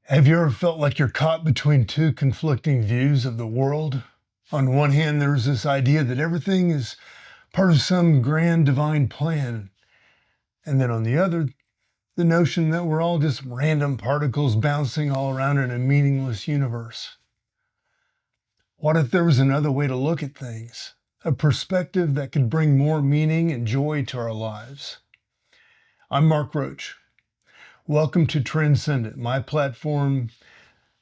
Have you ever felt like you're caught between two conflicting views of the world? On one hand, there's this idea that everything is part of some grand divine plan. And then on the other, the notion that we're all just random particles bouncing all around in a meaningless universe. What if there was another way to look at things? A perspective that could bring more meaning and joy to our lives. I'm Mark Roach. Welcome to Transcendent, my platform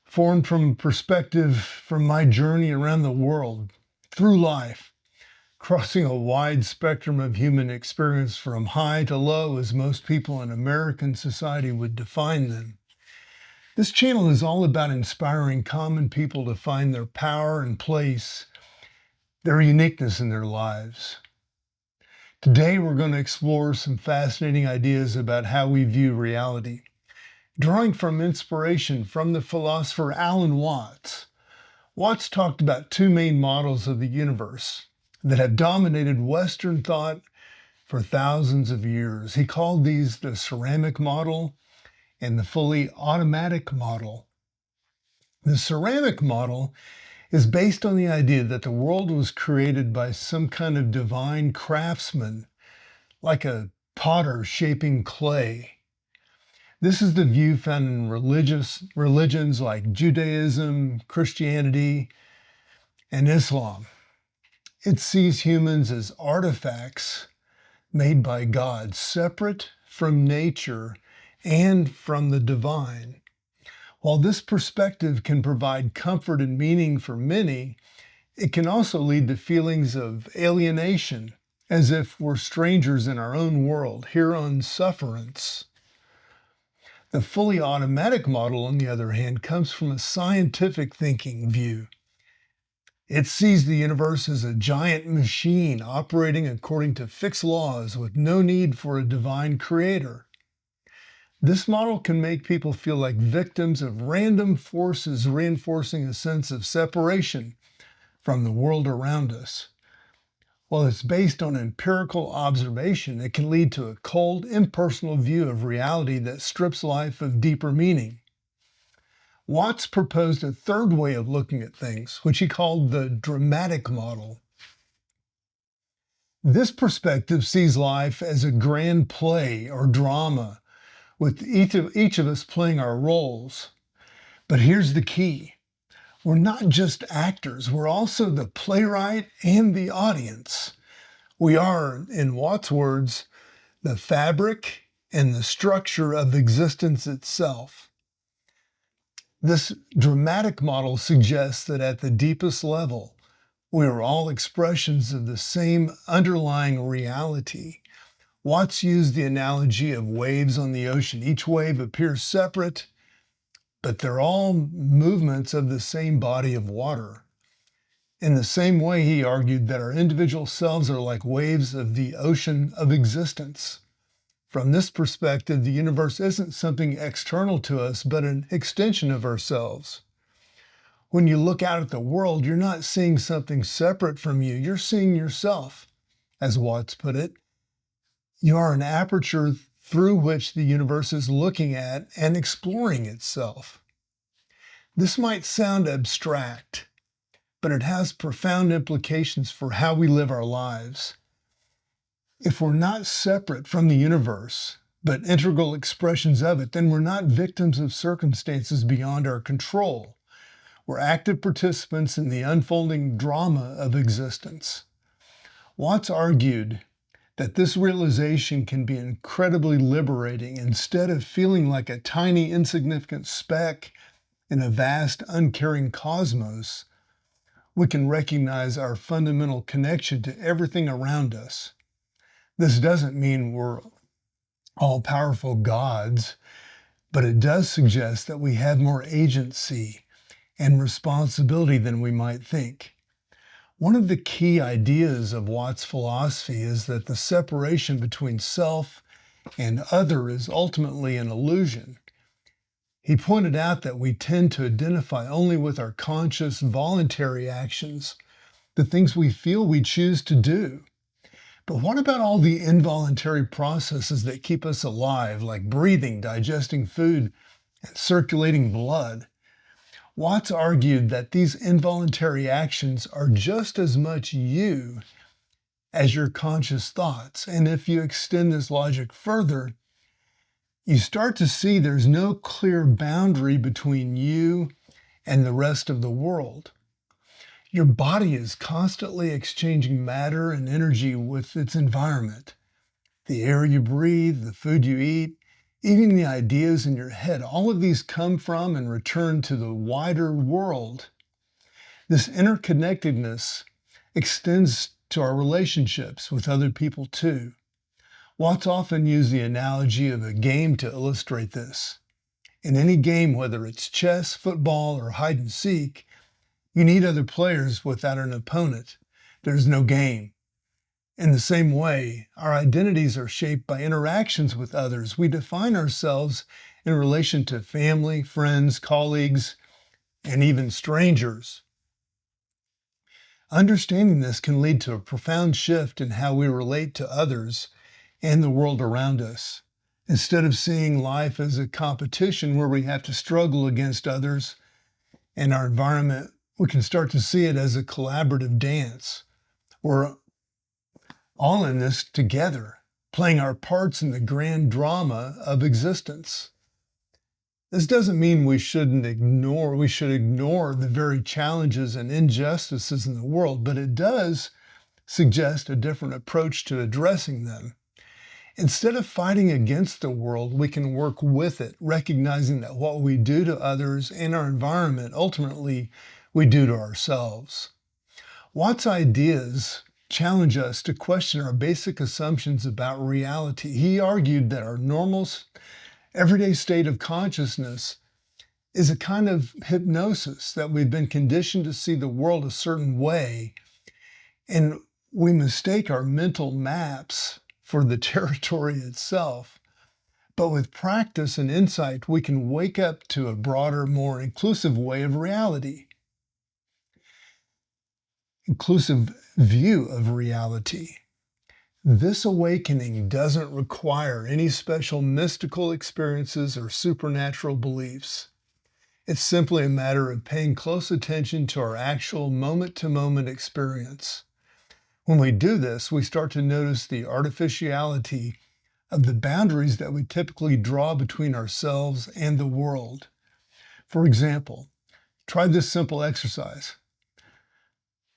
formed from a perspective from my journey around the world, through life, crossing a wide spectrum of human experience from high to low as most people in American society would define them. This channel is all about inspiring common people to find their power and place, their uniqueness in their lives. Today we're going to explore some fascinating ideas about how we view reality. Drawing from inspiration from the philosopher Alan Watts, Watts talked about two main models of the universe that have dominated Western thought for thousands of years. He called these the ceramic model and the fully automatic model. The ceramic model is based on the idea that the world was created by some kind of divine craftsman, like a potter shaping clay. This is the view found in religions like Judaism, Christianity, and Islam. It sees humans as artifacts made by God, separate from nature and from the divine. While this perspective can provide comfort and meaning for many, it can also lead to feelings of alienation, as if we're strangers in our own world, here on sufferance. The fully automatic model, on the other hand, comes from a scientific thinking view. It sees the universe as a giant machine operating according to fixed laws with no need for a divine creator. This model can make people feel like victims of random forces, reinforcing a sense of separation from the world around us. While it's based on empirical observation, it can lead to a cold, impersonal view of reality that strips life of deeper meaning. Watts proposed a third way of looking at things, which he called the dramatic model. This perspective sees life as a grand play or drama, with each of us playing our roles. But here's the key. We're not just actors, we're also the playwright and the audience. We are, in Watts' words, the fabric and the structure of existence itself. This dramatic model suggests that at the deepest level, we are all expressions of the same underlying reality. Watts used the analogy of waves on the ocean. Each wave appears separate, but they're all movements of the same body of water. In the same way, he argued that our individual selves are like waves of the ocean of existence. From this perspective, the universe isn't something external to us, but an extension of ourselves. When you look out at the world, you're not seeing something separate from you, you're seeing yourself. As Watts put it, you are an aperture through which the universe is looking at and exploring itself. This might sound abstract, but it has profound implications for how we live our lives. If we're not separate from the universe, but integral expressions of it, then we're not victims of circumstances beyond our control. We're active participants in the unfolding drama of existence. Watts argued that this realization can be incredibly liberating. Instead of feeling like a tiny, insignificant speck in a vast, uncaring cosmos, we can recognize our fundamental connection to everything around us. This doesn't mean we're all-powerful gods, but it does suggest that we have more agency and responsibility than we might think. One of the key ideas of Watts' philosophy is that the separation between self and other is ultimately an illusion. He pointed out that we tend to identify only with our conscious, voluntary actions, the things we feel we choose to do. But what about all the involuntary processes that keep us alive, like breathing, digesting food, and circulating blood. Watts argued that these involuntary actions are just as much you as your conscious thoughts. And if you extend this logic further, you start to see there's no clear boundary between you and the rest of the world. Your body is constantly exchanging matter and energy with its environment. The air you breathe, the food you eat, even the ideas in your head, all of these come from and return to the wider world. This interconnectedness extends to our relationships with other people too. Watts often used the analogy of a game to illustrate this. In any game, whether it's chess, football, or hide and seek, you need other players. Without an opponent, there's no game. In the same way, our identities are shaped by interactions with others. We define ourselves in relation to family, friends, colleagues, and even strangers. Understanding this can lead to a profound shift in how we relate to others and the world around us. Instead of seeing life as a competition where we have to struggle against others and our environment, we can start to see it as a collaborative dance. We're all in this together, playing our parts in the grand drama of existence. This doesn't mean we should ignore the very challenges and injustices in the world, but it does suggest a different approach to addressing them. Instead of fighting against the world, we can work with it, recognizing that what we do to others and our environment, ultimately, we do to ourselves. Watts' ideas challenge us to question our basic assumptions about reality. He argued that our normal, everyday state of consciousness is a kind of hypnosis, that we've been conditioned to see the world a certain way, and we mistake our mental maps for the territory itself. But with practice and insight, we can wake up to a broader, more inclusive way of reality, inclusive view of reality. This awakening doesn't require any special mystical experiences or supernatural beliefs. It's simply a matter of paying close attention to our actual moment-to-moment experience. When we do this, we start to notice the artificiality of the boundaries that we typically draw between ourselves and the world. For example, try this simple exercise.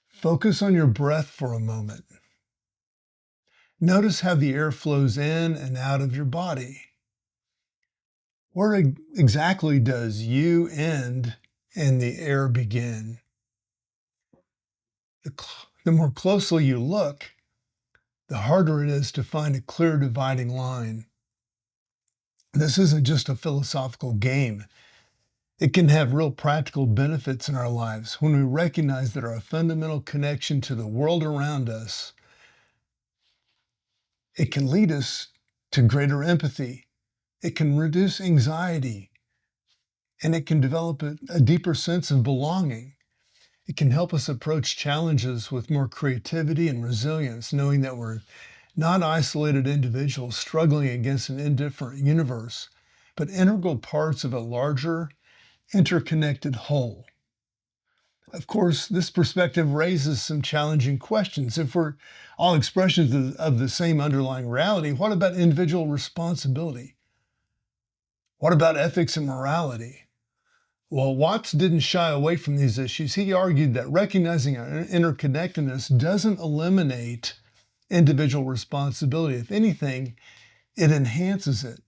Focus on your breath for a moment. Notice how the air flows in and out of your body. Where exactly does you end and the air begin? The more closely you look, the harder it is to find a clear dividing line. This isn't just a philosophical game. It can have real practical benefits in our lives when we recognize that our fundamental connection to the world around us, it can lead us to greater empathy. It can reduce anxiety, and it can develop a deeper sense of belonging. It can help us approach challenges with more creativity and resilience, knowing that we're not isolated individuals struggling against an indifferent universe, but integral parts of a larger, interconnected whole. Of course, this perspective raises some challenging questions. If we're all expressions of the same underlying reality, what about individual responsibility? What about ethics and morality? Well, Watts didn't shy away from these issues. He argued that recognizing our interconnectedness doesn't eliminate individual responsibility. If anything, it enhances it.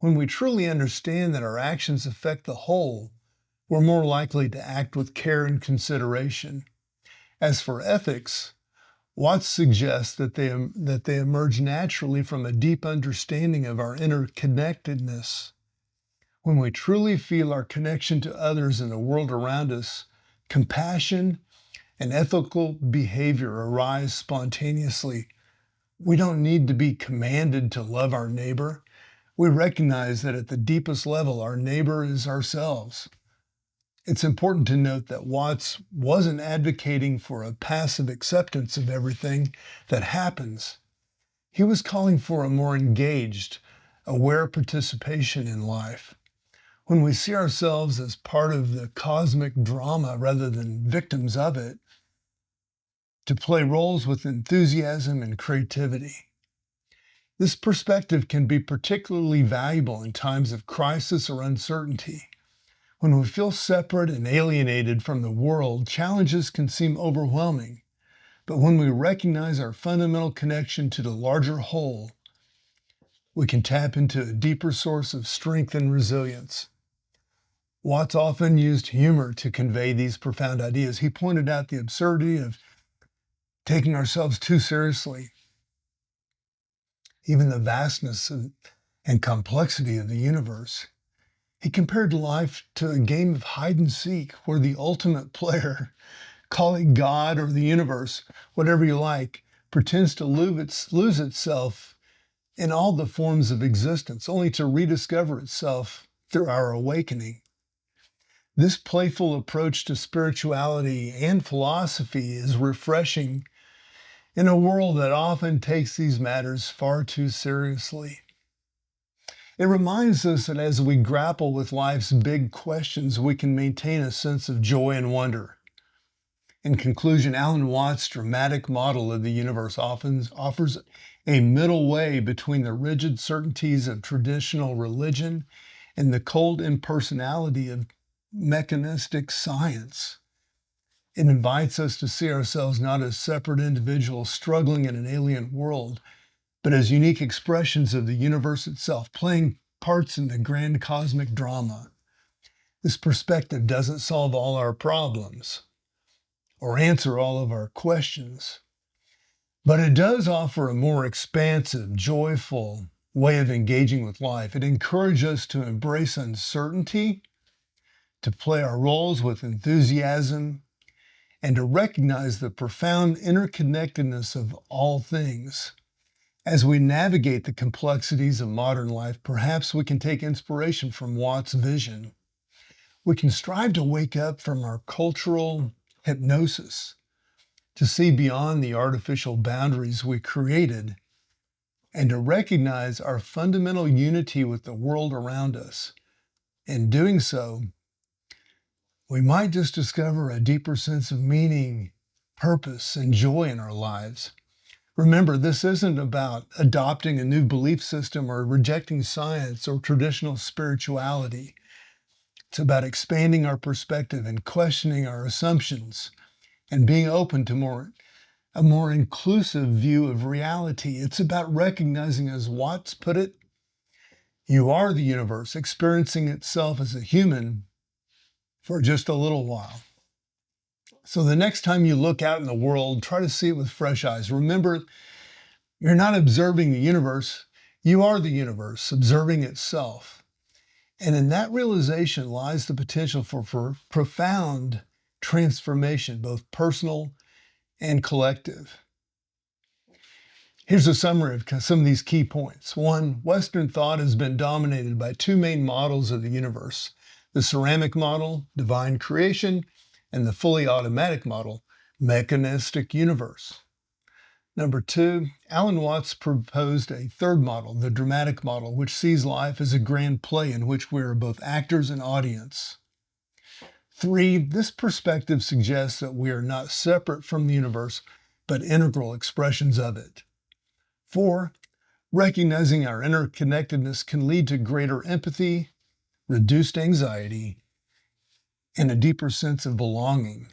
When we truly understand that our actions affect the whole, we're more likely to act with care and consideration. As for ethics, Watts suggests that they emerge naturally from a deep understanding of our interconnectedness. When we truly feel our connection to others and the world around us, compassion and ethical behavior arise spontaneously. We don't need to be commanded to love our neighbor. We recognize that at the deepest level, our neighbor is ourselves. It's important to note that Watts wasn't advocating for a passive acceptance of everything that happens. He was calling for a more engaged, aware participation in life. When we see ourselves as part of the cosmic drama rather than victims of it, to play roles with enthusiasm and creativity. This perspective can be particularly valuable in times of crisis or uncertainty. When we feel separate and alienated from the world, challenges can seem overwhelming. But when we recognize our fundamental connection to the larger whole, we can tap into a deeper source of strength and resilience. Watts often used humor to convey these profound ideas. He pointed out the absurdity of taking ourselves too seriously, even the vastness and complexity of the universe. He compared life to a game of hide and seek where the ultimate player, call it God or the universe, whatever you like, pretends to lose itself in all the forms of existence, only to rediscover itself through our awakening. This playful approach to spirituality and philosophy is refreshing in a world that often takes these matters far too seriously. It reminds us that as we grapple with life's big questions, we can maintain a sense of joy and wonder. In conclusion, Alan Watts' dramatic model of the universe often offers a middle way between the rigid certainties of traditional religion and the cold impersonality of mechanistic science. It invites us to see ourselves not as separate individuals struggling in an alien world, but as unique expressions of the universe itself, playing parts in the grand cosmic drama. This perspective doesn't solve all our problems or answer all of our questions, but it does offer a more expansive, joyful way of engaging with life. It encourages us to embrace uncertainty, to play our roles with enthusiasm, and to recognize the profound interconnectedness of all things. As we navigate the complexities of modern life, perhaps we can take inspiration from Watts' vision. We can strive to wake up from our cultural hypnosis, to see beyond the artificial boundaries we created, and to recognize our fundamental unity with the world around us. In doing so, we might just discover a deeper sense of meaning, purpose, and joy in our lives. Remember, this isn't about adopting a new belief system or rejecting science or traditional spirituality. It's about expanding our perspective and questioning our assumptions and being open to a more inclusive view of reality. It's about recognizing, as Watts put it, you are the universe experiencing itself as a human for just a little while. So the next time you look out in the world, try to see it with fresh eyes. Remember, you're not observing the universe, you are the universe observing itself. And in that realization lies the potential for profound transformation, both personal and collective. Here's a summary of some of these key points. One, Western thought has been dominated by two main models of the universe: the ceramic model, divine creation, and the fully automatic model, mechanistic universe. Number two, Alan Watts proposed a third model, the dramatic model, which sees life as a grand play in which we are both actors and audience. Three, this perspective suggests that we are not separate from the universe, but integral expressions of it. Four, recognizing our interconnectedness can lead to greater empathy, reduced anxiety, and a deeper sense of belonging.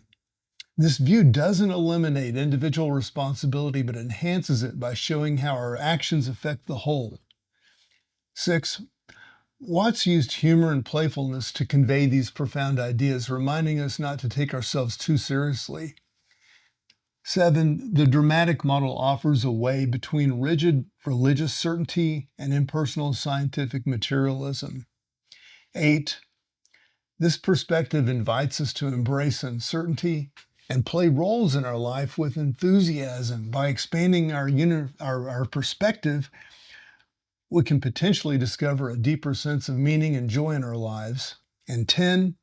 This view doesn't eliminate individual responsibility, but enhances it by showing how our actions affect the whole. Six, Watts used humor and playfulness to convey these profound ideas, reminding us not to take ourselves too seriously. Seven, the dramatic model offers a way between rigid religious certainty and impersonal scientific materialism. Eight, this perspective invites us to embrace uncertainty and play roles in our life with enthusiasm. By expanding our perspective, we can potentially discover a deeper sense of meaning and joy in our lives. And 10,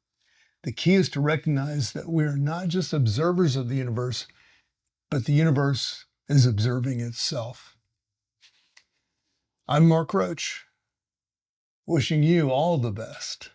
the key is to recognize that we are not just observers of the universe, but the universe is observing itself. I'm Mark Roach, wishing you all the best.